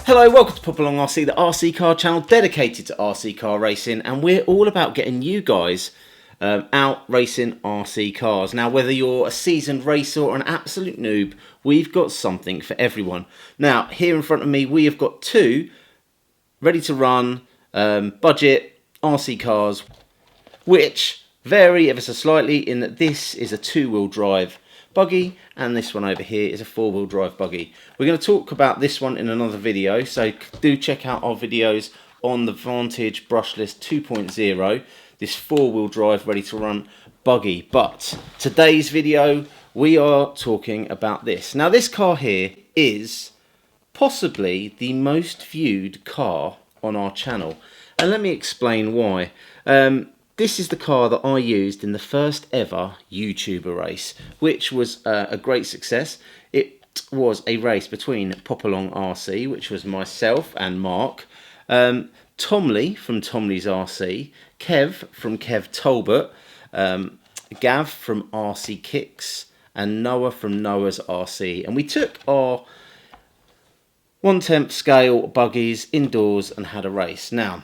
Hello, welcome to Pop Along RC, the RC car channel dedicated to RC car racing, and we're all about getting you guys out racing RC cars. Now, whether you're a seasoned racer or an absolute noob, we've got something for everyone. Now, here in front of me, we have got two ready-to-run budget RC cars, which vary ever so slightly in that this is a two-wheel drive buggy and this one over here is a four-wheel drive buggy. We're going to talk about this one in another video, so do check out our videos on the Vantage brushless 2.0, this four-wheel drive ready-to-run buggy. But today's video we are talking about this. Now, this car here is possibly the most viewed car on our channel, and let me explain why. This is the car that I used in the first ever YouTuber race, which was a great success. It was a race between Pop Along RC, which was myself and Mark, Tomley from Tomley's RC, Kev from Kev Talbot, Gav from RC Kicks, and Noah from Noah's RC. And we took our 1/10 scale buggies indoors and had a race. Now,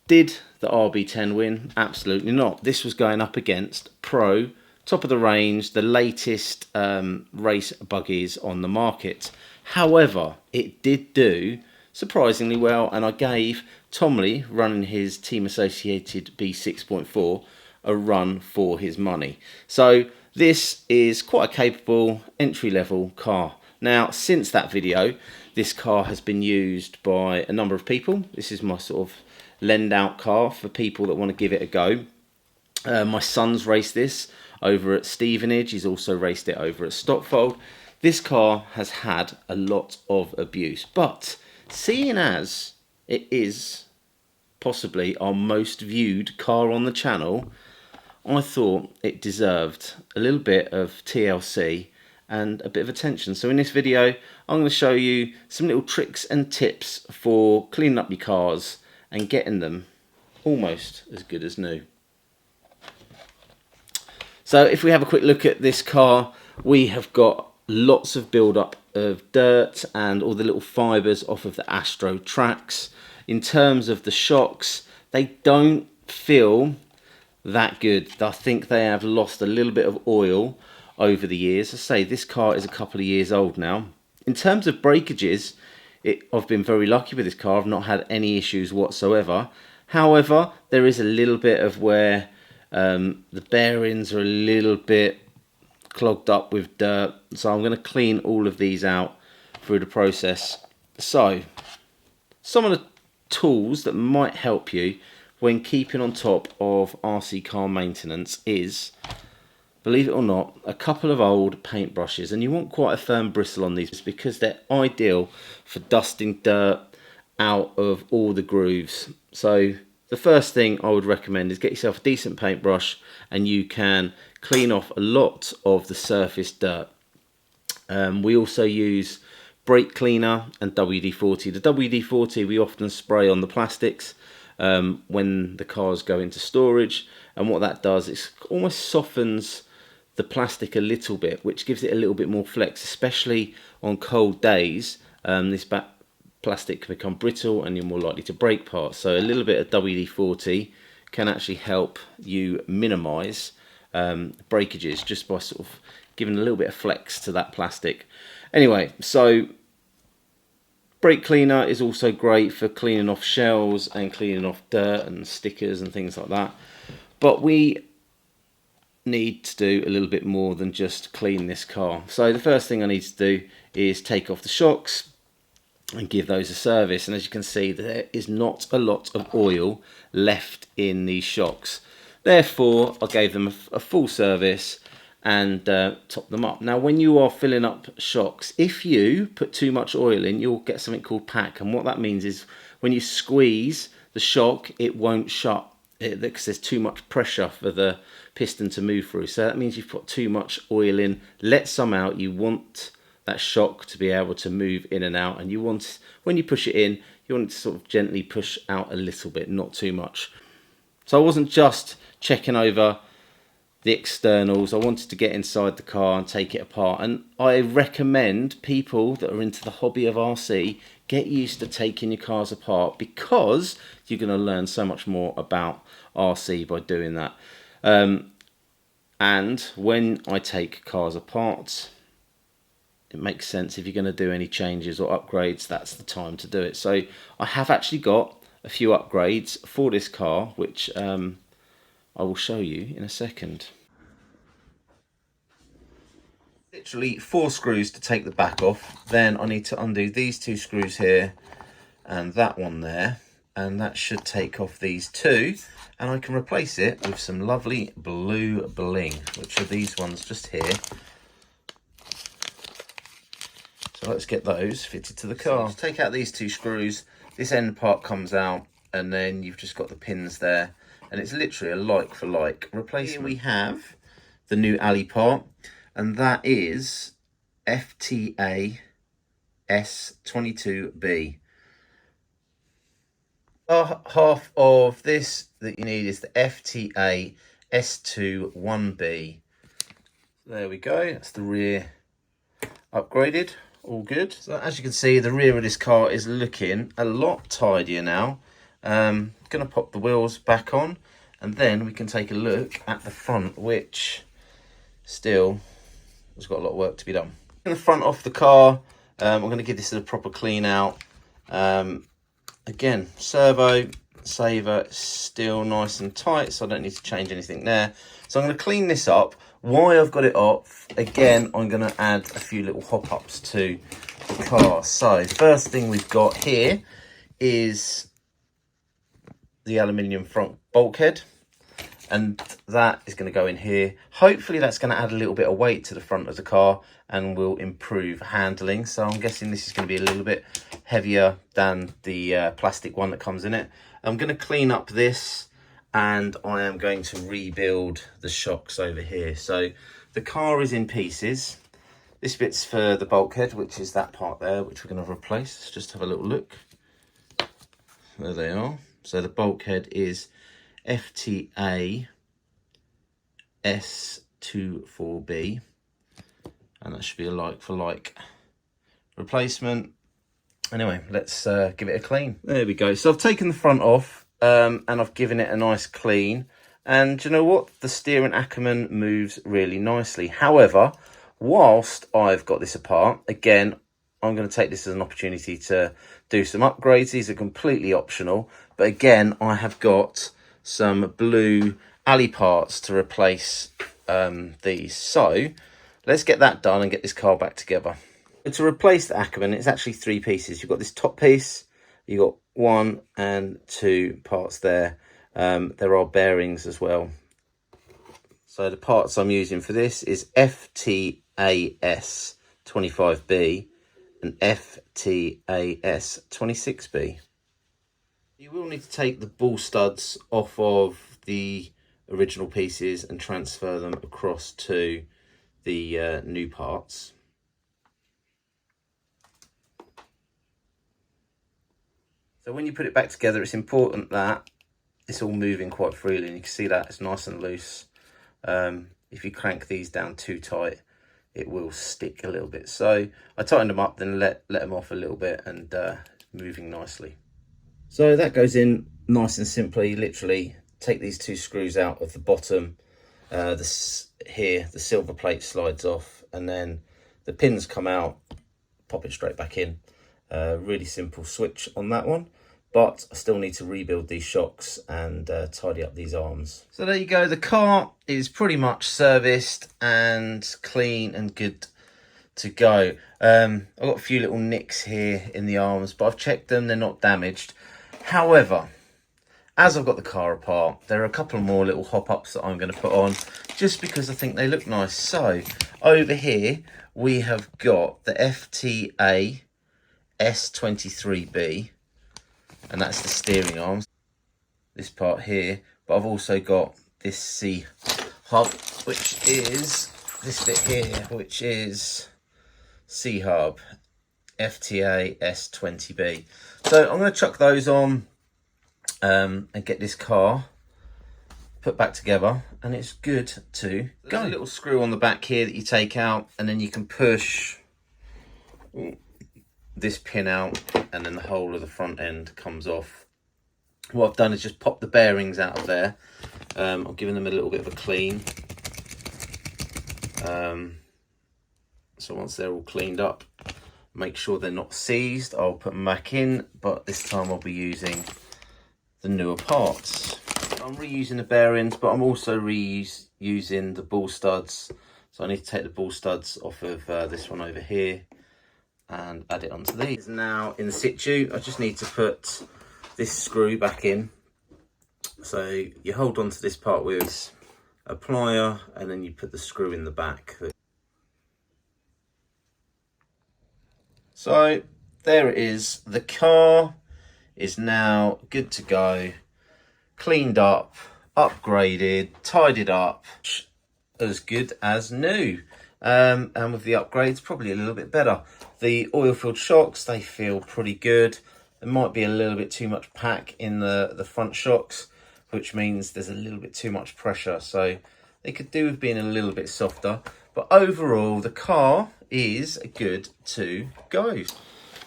did the RB10 win? Absolutely not. This was going up against Pro, top of the range, the latest race buggies on the market. However, it did do surprisingly well, and I gave Tomley, running his Team Associated B6.4, a run for his money. So this is quite a capable entry-level car. Now, since that video, this car has been used by a number of people. This is my sort of lend out car for people that want to give it a go. My son's raced this over at Stevenage. He's also raced it over at Stotfold. This car has had a lot of abuse, but seeing as it is possibly our most viewed car on the channel, I thought it deserved a little bit of TLC and a bit of attention. So in this video, I'm going to show you some little tricks and tips for cleaning up your cars and getting them almost as good as new. So if we have a quick look at this car, we have got lots of build-up of dirt and all the little fibres off of the Astro tracks. In terms of the shocks, they don't feel that good. I think they have lost a little bit of oil over the years. I say this car is a couple of years old now. In terms of breakages, I've been very lucky with this car. I've not had any issues whatsoever. However, there is a little bit of where the bearings are a little bit clogged up with dirt. So I'm going to clean all of these out through the process. So some of the tools that might help you when keeping on top of RC car maintenance is, believe it or not, a couple of old paint brushes. And you want quite a firm bristle on these because they're ideal for dusting dirt out of all the grooves. So the first thing I would recommend is get yourself a decent paintbrush and you can clean off a lot of the surface dirt. We also use brake cleaner and WD-40. The WD-40 we often spray on the plastics when the cars go into storage, and what that does is almost softens the plastic a little bit, which gives it a little bit more flex, especially on cold days. This plastic can become brittle and you're more likely to break parts. So a little bit of WD-40 can actually help you minimize breakages just by sort of giving a little bit of flex to that plastic. Anyway, so brake cleaner is also great for cleaning off shells and cleaning off dirt and stickers and things like that. But we need to do a little bit more than just clean this car. So the first thing I need to do is take off the shocks and give those a service. And as you can see, there is not a lot of oil left in these shocks. Therefore, I gave them a full service and top them up. Now, when you are filling up shocks, if you put too much oil in, you'll get something called pack. And what that means is when you squeeze the shock, it won't shut because there's too much pressure for the piston to move through. So that means you've put too much oil in. Let some out. You want that shock to be able to move in and out, and you want, when you push it in, you want it to sort of gently push out a little bit, not too much. So I wasn't just checking over the externals. I wanted to get inside the car and take it apart, and I recommend people that are into the hobby of RC get used to taking your cars apart, because you're going to learn so much more about RC by doing that. And when I take cars apart, it makes sense. If you're going to do any changes or upgrades, that's the time to do it. So I have actually got a few upgrades for this car, which I will show you in a second. Literally 4 screws to take the back off. Then I need to undo these 2 screws here and that one there, and that should take off these 2, and I can replace it with some lovely blue bling, which are these ones just here. So let's get those fitted to the car. So take out these 2 screws, this end part comes out, and then you've just got the pins there, and it's literally a like for like replacement. Here we have the new alley part, and that is FTA S22B. Half of this that you need is the FTA S21B. There we go, that's the rear upgraded, all good. So as you can see, the rear of this car is looking a lot tidier now. Gonna pop the wheels back on, and then we can take a look at the front, which still has got a lot of work to be done. In the front off the car, I'm going to give this a proper clean out. Again, servo saver still nice and tight, so I don't need to change anything there. So I'm going to clean this up. Why I've got it off, again, I'm going to add a few little hop-ups to the car. So first thing we've got here is the aluminium front bulkhead, and that is going to go in here. Hopefully that's going to add a little bit of weight to the front of the car and will improve handling. So I'm guessing this is going to be a little bit heavier than the plastic one that comes in it. I'm going to clean up this, and I am going to rebuild the shocks over here. So the car is in pieces. This bit's for the bulkhead, which is that part there, which we're going to replace. Let's just have a little look. There they are. So the bulkhead is FTA S24B, and that should be a like for like replacement. Anyway, let's give it a clean. There we go. So I've taken the front off, and I've given it a nice clean, and you know what, the steering Ackerman moves really nicely. However, whilst I've got this apart, again, I'm going to take this as an opportunity to do some upgrades. These are completely optional, but again, I have got some blue alley parts to replace these. So let's get that done and get this car back together. To replace the Ackerman, it's actually 3 pieces. You've got this top piece, you've got 1 and 2 parts there. There are bearings as well. So the parts I'm using for this is FTAS 25B and FTAS 26B. You will need to take the ball studs off of the original pieces and transfer them across to the new parts. So when you put it back together, it's important that it's all moving quite freely, and you can see that it's nice and loose. If you crank these down too tight, it will stick a little bit. So I tightened them up, then let them off a little bit, and moving nicely. So that goes in nice and simply. Literally take these 2 screws out of the bottom. Here, the silver plate slides off, and then the pins come out, pop it straight back in. Really simple switch on that one, but I still need to rebuild these shocks and tidy up these arms. So there you go, the car is pretty much serviced and clean and good to go. I've got a few little nicks here in the arms, but I've checked them, they're not damaged. However, as I've got the car apart, there are a couple more little hop-ups that I'm going to put on just because I think they look nice. So over here we have got the FTA S23B, and that's the steering arms, this part here. But I've also got this C hub, which is this bit here, which is C hub FTA S20B. So I'm going to chuck those on and get this car put back together, and it's good to go. There's a little screw on the back here that you take out, and then you can push this pin out, and then the whole of the front end comes off. What I've done is just pop the bearings out of there. I'm giving them a little bit of a clean. So once they're all cleaned up, make sure they're not seized, I'll put them back in, but this time I'll be using the newer parts. I'm reusing the bearings, but I'm also reusing the ball studs. So I need to take the ball studs off of this one over here and add it onto these. Now in situ, I just need to put this screw back in. So you hold on to this part with a plier, and then you put the screw in the back. So there it is. The car is now good to go, cleaned up, upgraded, tidied up, as good as new. And with the upgrades, probably a little bit better. The oil-filled shocks, they feel pretty good. There might be a little bit too much pack in the front shocks, which means there's a little bit too much pressure. So they could do with being a little bit softer. But overall, the car is good to go.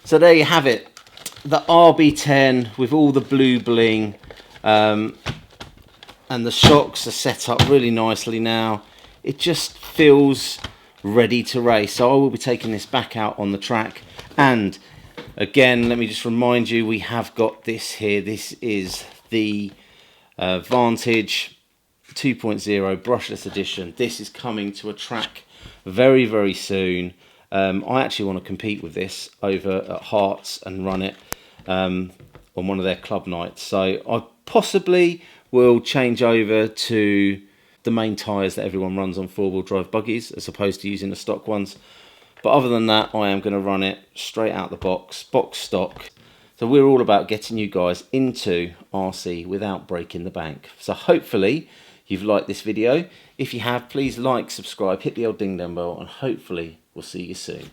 So there you have it. The RB10 with all the blue bling. And the shocks are set up really nicely now. It just feels ready to race. So I will be taking this back out on the track. And again, let me just remind you, we have got this here. This is the Vantage 2.0 brushless edition. This is coming to a track very, very soon. I actually want to compete with this over at Hearts and run it on one of their club nights. So I possibly will change over to the main tyres that everyone runs on four-wheel drive buggies as opposed to using the stock ones. But other than that, I am going to run it straight out the box stock. So we're all about getting you guys into RC without breaking the bank. So hopefully you've liked this video. If you have, please like, subscribe, hit the old ding dong bell, and hopefully we'll see you soon.